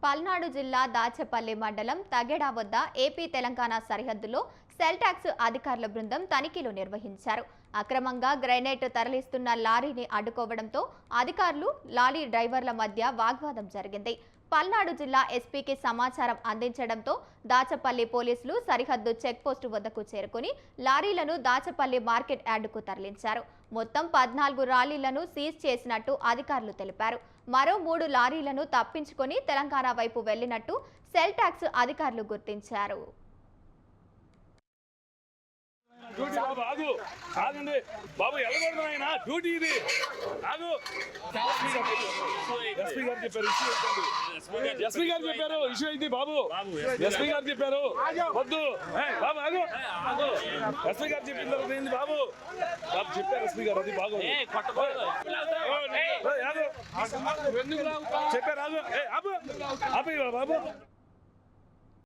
పల్నాడు జిల్లా దాచపల్లి మండలం తగెడ వద్ద ఏపీ తెలంగాణ సరిహద్దులో సెల్ టాక్స్ అధికారుల బృందం తనిఖీలు నిర్వహించారు. అక్రమంగా గ్రెనేట్ తరలిస్తున్న లారీని అడ్డుకోవడంతో అధికారులు లారీ డ్రైవర్ల మధ్య వాగ్వాదం జరిగింది. పల్నాడు జిల్లా ఎస్పీకి సమాచారం అందించడంతో దాచపల్లి పోలీసులు సరిహద్దు చెక్పోస్టు వద్దకు చేరుకుని లారీలను దాచపల్లి మార్కెట్ యార్డుకు తరలించారు. మొత్తం 14 లారీలను సీజ్ చేసినట్టు అధికారులు తెలిపారు. మరో 3 లారీలను తప్పించుకొని తెలంగాణ వైపు వెళ్లినట్టు సెల్ టాక్స్ అధికారులు గుర్తించారు. బాబు ఎల్లగొడుతున్నా డ్యూటీ ఇది ఆగు. ఎస్పీ గారు చెప్పారు ఇష్యూ అయింది బాబు. ఎస్పీ గారు చెప్పారు వద్దు బాబు ఆగు. ఎస్పీ గారు చెప్పిన తర్వాత ఏంది బాబు బాబు చెప్పారు ఎస్పీ గారు అది బాగు చెప్పారు ఆగు ఆపు బాబు.